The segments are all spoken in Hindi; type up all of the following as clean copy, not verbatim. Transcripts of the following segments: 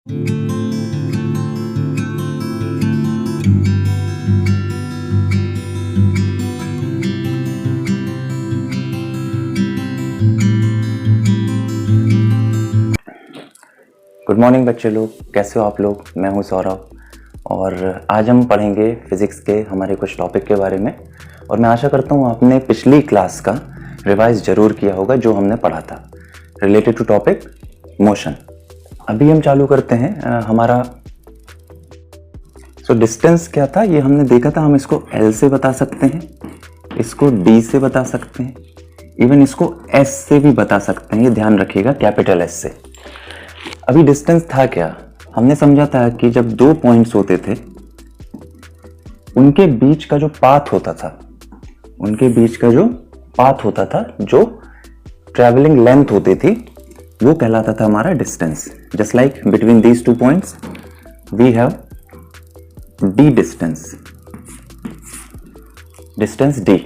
गुड मॉर्निंग बच्चे लोग, कैसे हो आप लोग। मैं हूं सौरभ और आज हम पढ़ेंगे फिज़िक्स के हमारे कुछ टॉपिक के बारे में। और मैं आशा करता हूं आपने पिछली क्लास का रिवाइज ज़रूर किया होगा जो हमने पढ़ा था रिलेटेड टू टॉपिक मोशन। अभी हम चालू करते हैं हमारा डिस्टेंस क्या था ये हमने देखा था। हम इसको L से बता सकते हैं, इसको D से बता सकते हैं, इवन इसको S से भी बता सकते हैं। ये ध्यान रखिएगा, कैपिटल S से। अभी डिस्टेंस था क्या, हमने समझा था कि जब दो पॉइंट्स होते थे उनके बीच का जो पाथ होता था, जो ट्रैवलिंग लेंथ होती थी वो कहलाता था हमारा distance. Just like between these two points we have D distance D.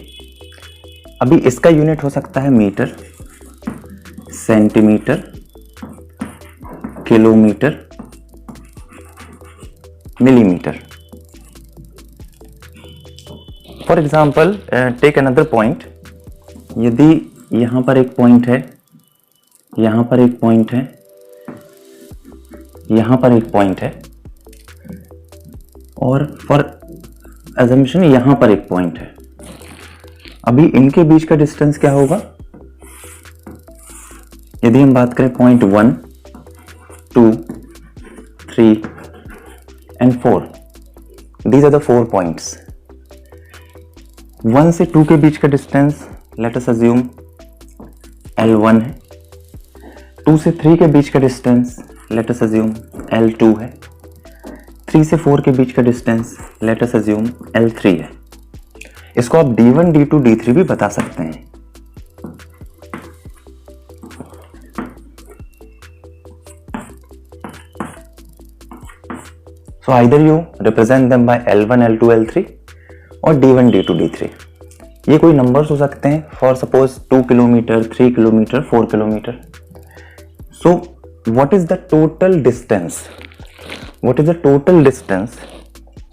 अभी इसका यूनिट हो सकता है metre, centimetre, kilometre, millimetre. For example take another point. यदि यहां पर एक पॉइंट है, यहां पर एक पॉइंट है, यहां पर एक पॉइंट है, और फॉर अजम्पशन यहां पर एक पॉइंट है। अभी इनके बीच का डिस्टेंस क्या होगा? यदि हम बात करें point 1, 2, 3 and 4, these are the 4 points. 1 से 2 के बीच का distance let us assume L1 है। 2 से 3 के बीच का distance let us assume L2 है। 3 से 4 के बीच का distance let us assume L3 है। इसको आप D1, D2, D3 भी बता सकते हैं। So either you represent them by L1, L2, L3 और D1, D2, D3। ये कोई नंबर्स हो सकते हैं, for suppose 2 kilometre, 3 kilometre, 4 kilometre. So what is the total distance?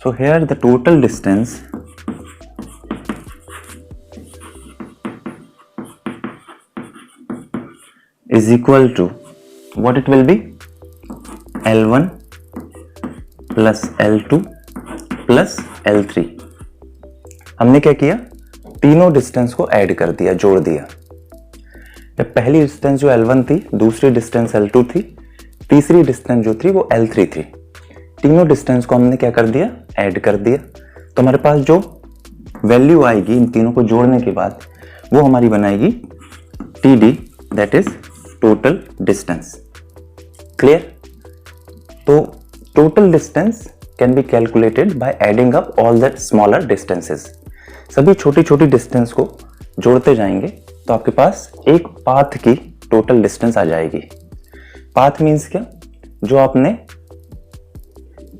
So here the total distance is equal to what it will be? L1 plus L2 plus L3। हमने क्या किया? तीनों डिस्टेंस को ऐड कर दिया, जोड़ दिया। पहली डिस्टेंस जो L1 थी, दूसरी डिस्टेंस L2 थी, तीसरी डिस्टेंस जो थी वो L3 थी। तीनों डिस्टेंस को हमने क्या कर दिया? ऐड कर दिया। तो हमारे पास जो वैल्यू आएगी इन तीनों को जोड़ने के बाद वो हमारी बनाएगी TD, that is total distance. Clear? तो total distance can be calculated by adding up all the smaller distances। सभी छोटी छोटी डिस्टेंस को जोड़ते जाएंगे तो आपके पास एक पाथ की टोटल डिस्टेंस आ जाएगी। पाथ मीन्स क्या? जो आपने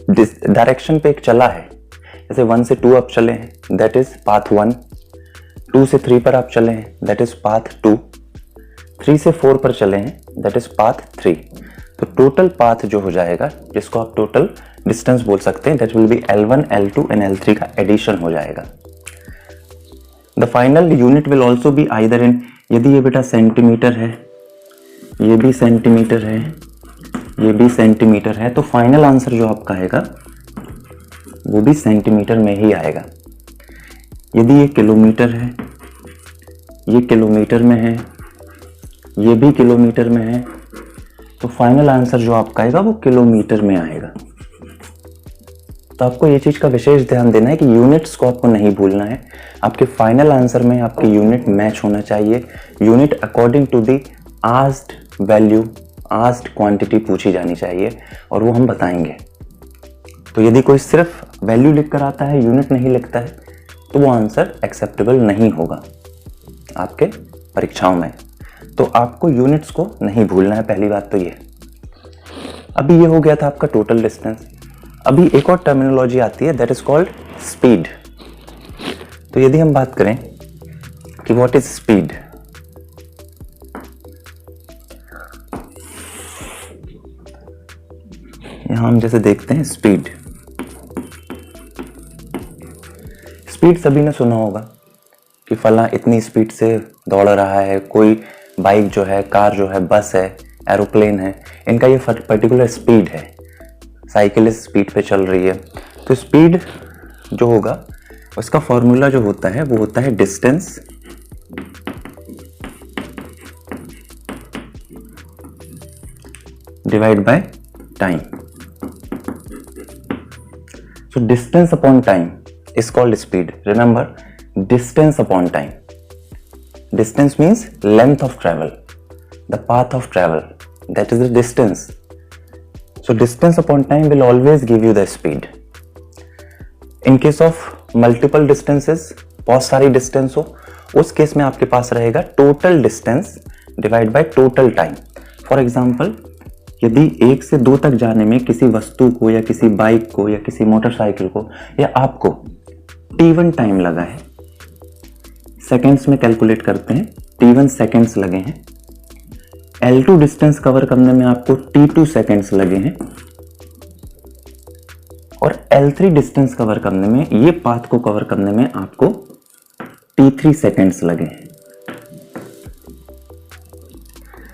डायरेक्शन पे एक चला है, जैसे 1 से 2 आप चले हैं, दैट इज पाथ 1। 2 से 3 पर आप चले हैं, दैट इज पाथ 2। 3 से 4 पर चले हैं, दैट इज पाथ 3। तो टोटल पाथ जो हो जाएगा, जिसको आप टोटल डिस्टेंस बोल सकते हैं, that will B L1, L2 and L3 का एडिशन हो जाएगा। The final unit will also be either in, यदि ये बेटा सेंटीमीटर है, ये भी सेंटीमीटर है, ये भी सेंटीमीटर है, तो फाइनल आंसर जो आपका आएगा वो भी सेंटीमीटर में ही आएगा। यदि ये किलोमीटर है, ये किलोमीटर में है, ये भी किलोमीटर में है, तो फाइनल आंसर जो आपका आएगा वो किलोमीटर में आएगा। तो आपको ये चीज का विशेष ध्यान देना है कि यूनिट्स को आपको नहीं भूलना है। आपके फाइनल आंसर में आपकी यूनिट मैच होना चाहिए। Unit according to the asked value, asked quantity पूछी जानी चाहिए और वो हम बताएंगे। तो यदि कोई सिर्फ वैल्यू लिख कर आता है, यूनिट नहीं लिखता है, तो वो आंसर एक्सेप्टेबल नहीं होगा आपके परीक्षाओं में। तो आपको यूनिट्स को नहीं भूलना है, पहली बात तो ये। अभी ये हो गया था आपका टोटल डिस्टेंस। अभी एक और टर्मिनोलॉजी आती है, दैट इज कॉल्ड स्पीड। तो यदि हम बात करें कि व्हाट इज स्पीड, यहां हम जैसे देखते हैं स्पीड, स्पीड सभी ने सुना होगा कि फला इतनी स्पीड से दौड़ रहा है, कोई बाइक जो है, कार जो है, बस है, एरोप्लेन है, इनका ये पर्टिकुलर स्पीड है, साइकिल इस स्पीड पे चल रही है। तो स्पीड जो होगा उसका फॉर्मूला जो होता है वो होता है distance divide by time. So distance upon time is called speed. Remember, distance upon time. Distance means length of travel, the path of travel. That is the distance. So distance upon time will always give you the speed. In case of multiple distances, बहुत सारी distance हो, उस केस में आपके पास रहेगा total distance divide by total time. For example, यदि 1 से 2 तक जाने में किसी वस्तु को या किसी बाइक को या किसी मोटरसाइकिल को या आपको T1 टाइम लगा है, सेकेंड्स में कैलकुलेट करते हैं, T1 सेकेंड्स लगे हैं, L2 डिस्टेंस कवर करने में आपको T2 सेकेंड्स लगे हैं और L3 डिस्टेंस कवर करने में, ये पाथ को कवर करने में आपको T3 सेकेंड्स लगे हैं।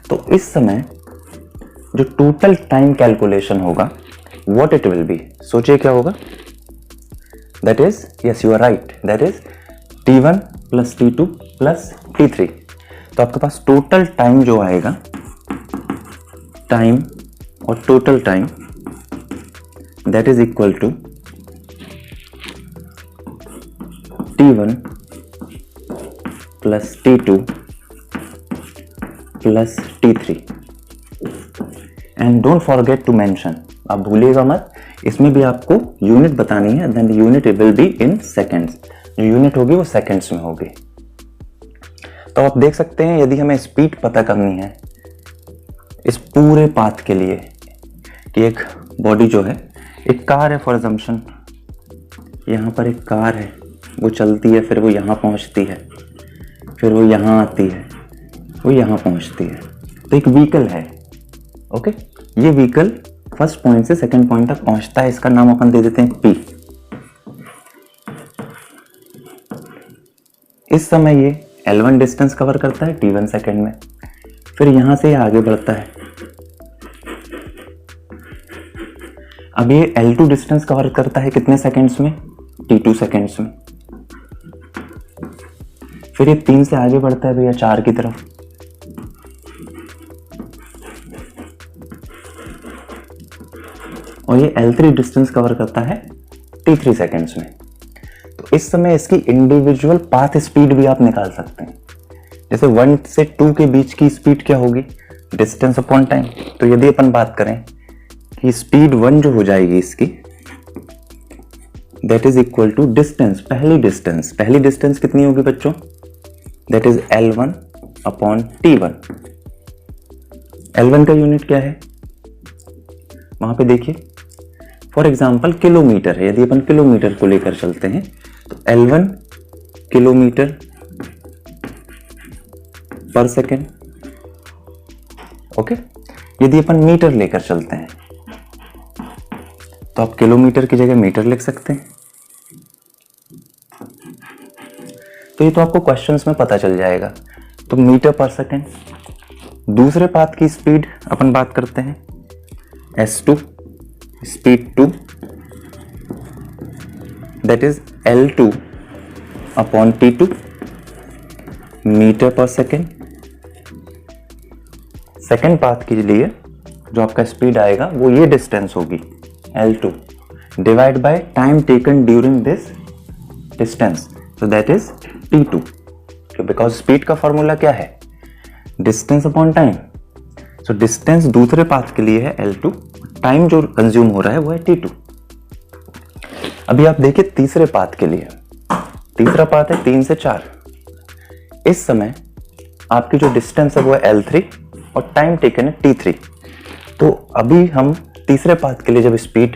तो इस समय जो टोटल टाइम कैलकुलेशन होगा, व्हाट इट विल बी, सोचिए क्या होगा। That is, yes, you are right. That is T1 plus T2 plus T3. तो आपके पास टोटल टाइम जो आएगा, टाइम और total time, that is equal to T1 plus T2 plus T3. And don't forget to mention, आप भूलिएगा मत, इसमें भी आपको यूनिट बतानी है, then unit will be in seconds. जो यूनिट होगी वो सेकेंड्स में होगी। तो आप देख सकते हैं, यदि हमें स्पीड पता करनी है इस पूरे पाथ के लिए, कि एक बॉडी जो है, एक कार है फॉर एग्जाम्पल, यहाँ पर एक कार है, वो चलती है, फिर वो यहाँ पहुँचती है, फिर वो यहाँ आती है, वो यहाँ पहुँचती है। तो एक व्हीकल है, ओके। ये व्हीकल फर्स्ट पॉइंट से सेकंड पॉइंट तक पहुंचता है, इसका नाम अपन दे देते हैं P। इस समय ये L1 डिस्टेंस कवर करता है T1 सेकंड में, फिर यहां से आगे बढ़ता है। अब ये L2 डिस्टेंस कवर करता है कितने सेकंड्स में, T2 सेकंड्स में। फिर ये 3 से आगे बढ़ता है भैया 4 की तरफ, और ये L3 डिस्टेंस कवर करता है T3 सेकेंड्स में। तो इस समय इसकी इंडिविजुअल पाथ स्पीड भी आप निकाल सकते हैं। जैसे 1 से 2 के बीच की स्पीड क्या होगी, डिस्टेंस अपॉन टाइम। तो यदि अपन बात करें कि स्पीड 1 जो हो जाएगी इसकी, that is equal to distance, पहली डिस्टेंस कितनी होगी बच्चों, that is L1 upon T1। L1 का यूनिट क्या है, वहां पे देखिए, फॉर एग्जाम्पल किलोमीटर है, यदि अपन किलोमीटर को लेकर चलते हैं तो L1 किलोमीटर पर सेकेंड, ओके। यदि अपन मीटर लेकर चलते हैं तो आप किलोमीटर की जगह मीटर लिख सकते हैं। तो ये तो आपको क्वेश्चंस में पता चल जाएगा। तो मीटर पर सेकेंड। दूसरे पाथ की स्पीड अपन बात करते हैं S2, speed 2, that is L2 upon T2 metre per second. Second path के लिए जो आपका स्पीड आएगा वो ये डिस्टेंस होगी L2 divide by time taken during this distance, so that is T2। Because speed का फॉर्मूला क्या है, distance upon time. So distance दूसरे पाथ के लिए है L2, टाइम जो कंज्यूम हो रहा है वो है T2। अभी आप देखिए तीसरे पाथ के लिए, तीसरा पाथ है 3 से 4। इस समय आपकी जो डिस्टेंस है वो है L3 और टाइम टेकन है T3। तो अभी हम तीसरे पाथ के लिए जब स्पीड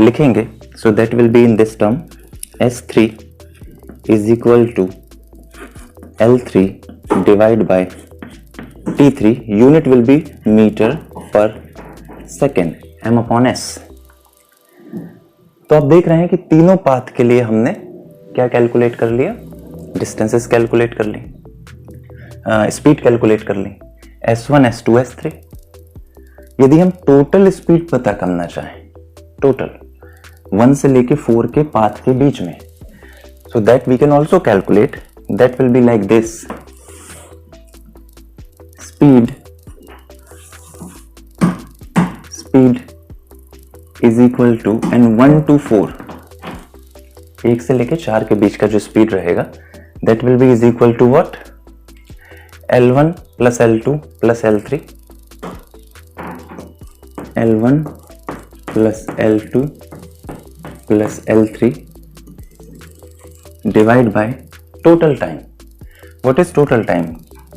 लिखेंगे, so that will be in this term S3 is equal to L3 divide by T3, unit will be metre per second. m/s। तो आप देख रहे हैं कि तीनों पाथ के लिए हमने क्या कैलकुलेट कर लिया, डिस्टेंसेस कैलकुलेट कर ली, स्पीड कैलकुलेट कर ली, s1 s2 s3। यदि हम टोटल स्पीड पता करना चाहें, टोटल 1 से लेके 4 के पाथ के बीच में, so that we can also calculate, that will be like this: speed is equal to, and 1 to 4, 1 से लेके 4 के बीच का जो स्पीड रहेगा, that will be is equal to what? L1 plus L2 plus L3, L1 plus L2 plus L3 divide by total time. What is total time?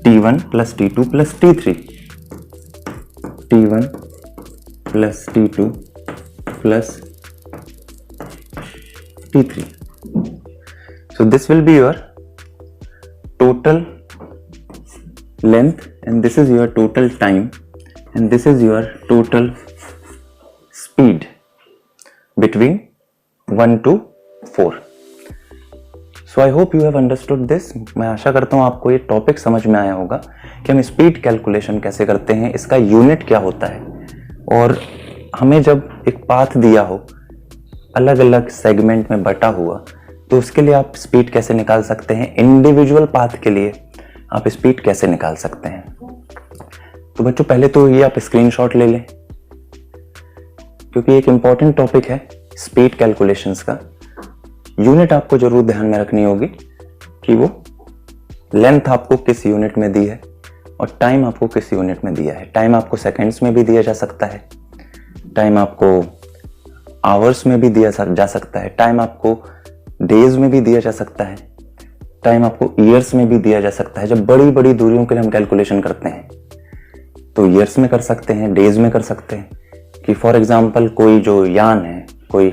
T1 plus T2 plus T3, T1 plus T2 plus T3. So this will be your total length, and this is your total time, and this is your total speed between 1 to 4. So I hope you have understood this. मैं आशा करता हूँ आपको ये टॉपिक समझ में आया होगा कि हम स्पीड कैलकुलेशन कैसे करते हैं, इसका यूनिट क्या होता है, और हमें जब एक पाथ दिया हो अलग अलग सेगमेंट में बटा हुआ, तो उसके लिए आप स्पीड कैसे निकाल सकते हैं, इंडिविजुअल पाथ के लिए आप स्पीड कैसे निकाल सकते हैं। तो बच्चों पहले तो ये आप स्क्रीनशॉट ले लें, क्योंकि एक इंपॉर्टेंट टॉपिक है स्पीड कैलकुलेशंस का। यूनिट आपको जरूर ध्यान में रखनी होगी कि वो लेंथ आपको किस यूनिट में दी है और टाइम आपको किस यूनिट में दिया है। टाइम आपको सेकंड्स में भी दिया जा सकता है, टाइम आपको आवर्स में भी दिया जा सकता है, टाइम आपको डेज में भी दिया जा सकता है, टाइम आपको ईयर्स में भी दिया जा सकता है। जब बड़ी बड़ी दूरियों के लिए हम कैलकुलेशन करते हैं तो ईयर्स में कर सकते हैं, डेज में कर सकते हैं। कि फॉर एग्जांपल कोई जो यान है, कोई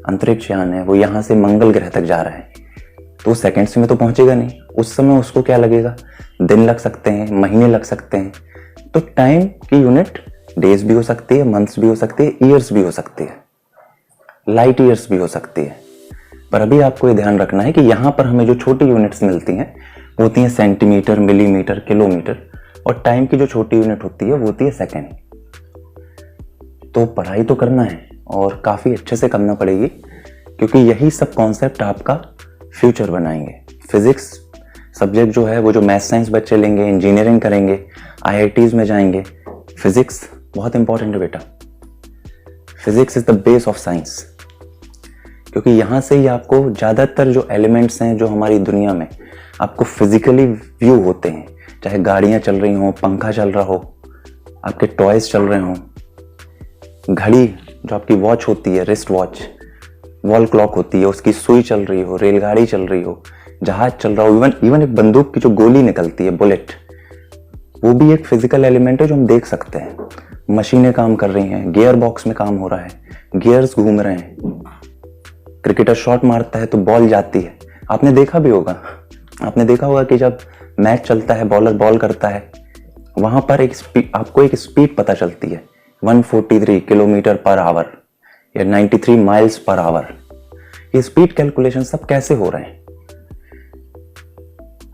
अंतरिक्ष यान है, वो यहाँ से मंगल ग्रह तक जा रहा है, तो सेकंड्स में तो पहुंचेगा नहीं, उस समय उसको क्या लगेगा, दिन लग सकते हैं, महीने लग सकते हैं। तो टाइम की यूनिट डेज भी हो सकती है, मंथ्स भी हो सकती है, ईयर्स भी हो सकती है, लाइट ईयर्स भी हो सकती है। पर अभी आपको ये ध्यान रखना है कि यहाँ पर हमें जो छोटी यूनिट्स मिलती हैं वो होती हैं सेंटीमीटर, मिलीमीटर, किलोमीटर, और टाइम की जो छोटी यूनिट होती है वो होती है सेकेंड। तो पढ़ाई तो करना है और काफ़ी अच्छे से करना पड़ेगी, क्योंकि यही सब कॉन्सेप्ट आपका फ्यूचर बनाएंगे। फिजिक्स सब्जेक्ट जो है वो जो मैथ साइंस बच्चे लेंगे, इंजीनियरिंग करेंगे, IITs में जाएंगे, फिजिक्स बहुत इंपॉर्टेंट है बेटा। Physics is the base of science, क्योंकि यहाँ से ही आपको ज़्यादातर जो एलिमेंट्स हैं जो हमारी दुनिया में आपको फिजिकली व्यू होते हैं, चाहे गाड़ियाँ चल रही हों, पंखा चल रहा हो, आपके टॉयज चल रहे हों, घड़ी जो आपकी वॉच होती है, रिस्ट वॉच, वॉल क्लॉक होती है, उसकी सुई चल रही हो, रेलगाड़ी चल रही हो, जहाज चल रहा हो, इवन एक बंदूक की जो गोली निकलती है, बुलेट, वो भी एक फिजिकल एलिमेंट है जो हम देख सकते हैं। मशीनें काम कर रही हैं, गियर बॉक्स में काम हो रहा है, गियर्स घूम रहे हैं, क्रिकेटर शॉट मारता है तो बॉल जाती है। आपने देखा भी होगा, आपने देखा होगा कि जब मैच चलता है, बॉलर बॉल करता है, वहां पर आपको एक स्पीड पता चलती है, 143 किलोमीटर पर आवर या 93 माइल्स पर आवर। ये स्पीड कैलकुलेशन सब कैसे हो रहे हैं?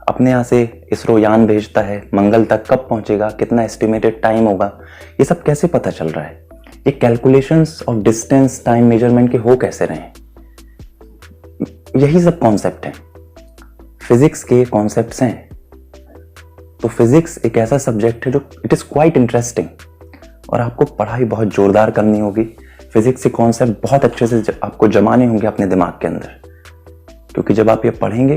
अपने यहाँ से इसरो यान भेजता है, मंगल तक कब पहुंचेगा, कितना एस्टिमेटेड टाइम होगा, ये सब कैसे पता चल रहा है? ये calculations of distance, time measurement के हो कैसे रहे हैं? यही सब कॉन्सेप्ट हैं, फिजिक्स के कॉन्सेप्ट्स हैं। तो फिजिक्स एक ऐसा सब्जेक्ट है जो इट इज क्वाइट इंटरेस्टिंग, और आपको पढ़ाई बहुत जोरदार करनी होगी। फिजिक्स के कॉन्सेप्ट बहुत अच्छे से आपको जमाने होंगे अपने दिमाग के अंदर, क्योंकि जब आप ये पढ़ेंगे,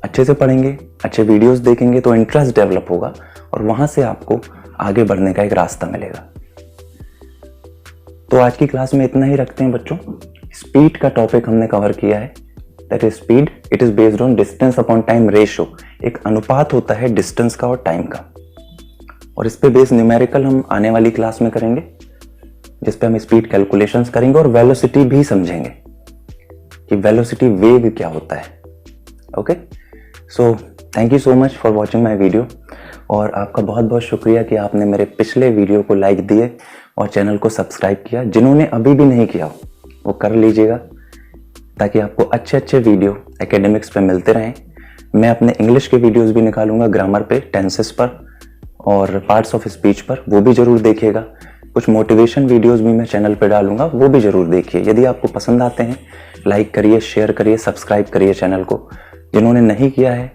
अच्छे से पढ़ेंगे, अच्छे वीडियोस देखेंगे, तो इंटरेस्ट डेवलप होगा और वहां से आपको आगे बढ़ने का एक रास्ता मिलेगा। तो आज की क्लास में इतना ही रखते हैं बच्चों। स्पीड का टॉपिक हमने कवर किया है, that is speed, it is based on distance upon time ratio. एक अनुपात होता है डिस्टेंस का और टाइम का, और इस पे बेस्ड न्यूमेरिकल हम आने वाली क्लास में करेंगे, जिस पे हम स्पीड कैलकुलेशंस करेंगे और वेलोसिटी भी समझेंगे कि वेलोसिटी वेव क्या होता है। Okay, so thank you so much for watching my video, और आपका बहुत बहुत शुक्रिया कि आपने मेरे पिछले वीडियो को लाइक दिए और चैनल को सब्सक्राइब किया। जिन्होंने अभी भी नहीं किया वो कर लीजिएगा, ताकि आपको अच्छे अच्छे वीडियो एकेडमिक्स पे मिलते रहें। मैं अपने इंग्लिश के वीडियोस भी निकालूंगा, ग्रामर पे, टेंसेस पर और पार्ट्स ऑफ स्पीच पर, वो भी ज़रूर देखिएगा। कुछ मोटिवेशन वीडियोस भी मैं चैनल पे डालूंगा, वो भी ज़रूर देखिए। यदि आपको पसंद आते हैं लाइक करिए, शेयर करिए, सब्सक्राइब करिए चैनल को। जिन्होंने नहीं किया है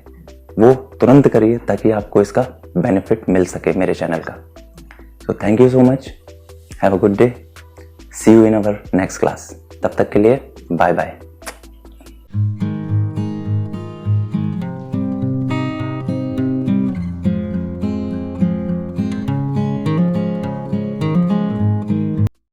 वो तुरंत करिए, ताकि आपको इसका बेनिफिट मिल सके मेरे चैनल का। So thank you so much, have a good day, see you in our next class. तब तक के लिए बाय बाय।